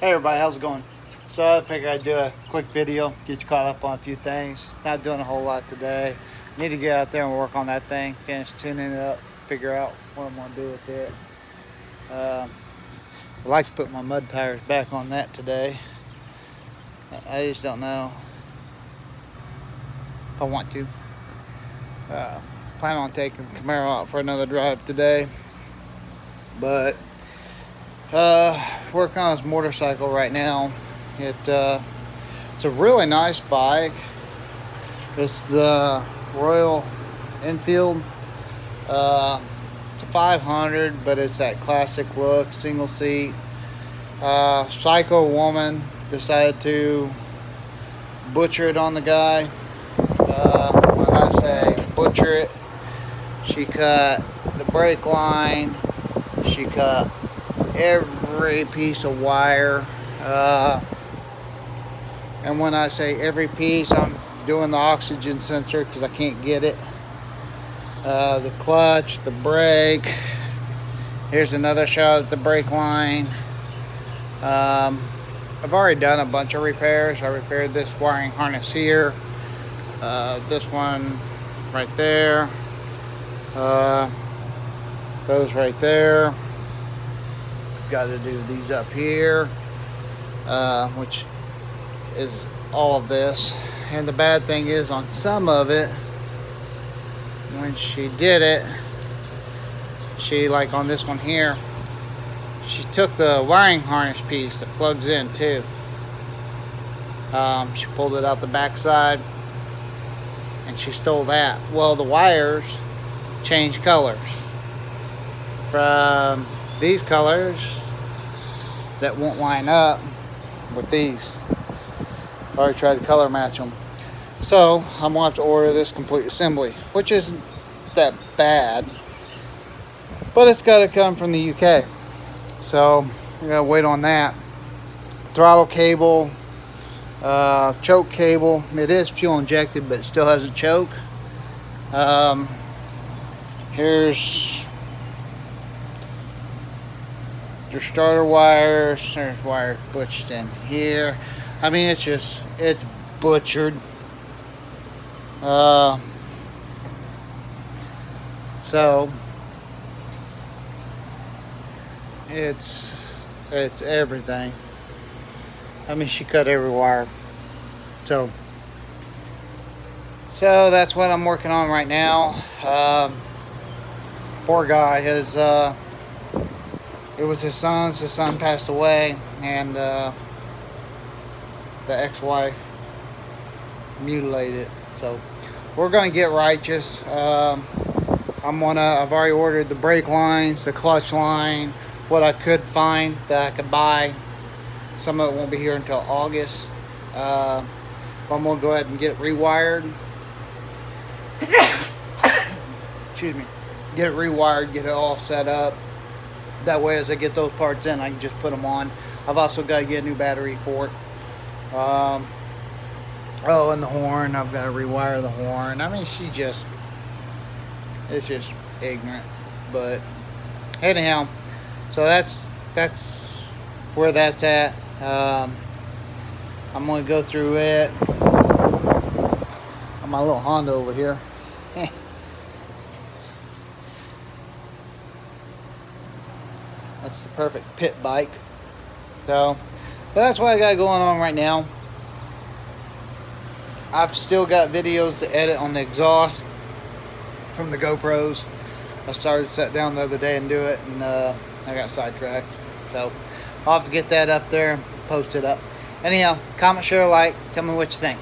Hey everybody, how's it going? So I figured I'd do a quick video, get you caught up on a few things. Not doing a whole lot today. Need to get out there and work on that thing, finish tuning it up, figure out what I'm gonna do with it. I'd like to put my mud tires back on that today. I just don't know if I want to. Plan on taking the Camaro out for another drive today, but working on his motorcycle right now. It's a really nice bike. It's the Royal Enfield. It's a 500, but it's that classic look, single seat. Psycho woman decided to butcher it on the guy. When I say butcher it, she cut the brake line, she cut every piece of wire, and when I say every piece, I'm doing the oxygen sensor because I can't get it, the clutch, the brake. Here's another shot at the brake line. I've already done a bunch of repairs. I repaired this wiring harness here, this one right there, those right there. Got to do these up here, which is all of this. And the bad thing is, on some of it, when she did it, she, like on this one here, she took the wiring harness piece that plugs in too. She pulled it out the backside and she stole that. Well, the wires change colors from these colors that won't line up with these. I already tried to color match them. So I'm gonna have to order this complete assembly, which isn't that bad, but it's got to come from the UK. So we gotta wait on that. Throttle cable, choke cable. It is fuel injected, but it still has a choke. Here's your starter wires. There's wires butched in here. I mean, it's butchered. So it's everything. I mean, she cut every wire. So that's what I'm working on right now. Poor guy, it was his son's. His son passed away, and the ex-wife mutilated it. So we're gonna get righteous. I've already ordered the brake lines, the clutch line, what I could find that I could buy. Some of it won't be here until August. But I'm gonna go ahead and get it rewired. Excuse me. Get it rewired, get it all set up. That way, as I get those parts in, I can just put them on. I've also got to get a new battery for it. Oh, and the horn. I've got to rewire the horn. I mean, it's just ignorant. But anyhow, so that's where that's at. I'm going to go through it on my little Honda over here. That's the perfect pit bike. So, but that's what I got going on right now. I've still got videos to edit on the exhaust from the GoPros. I sat down the other day and do it, and I got sidetracked. So I'll have to get that up there and post it up. Anyhow, comment, share, like, tell me what you think.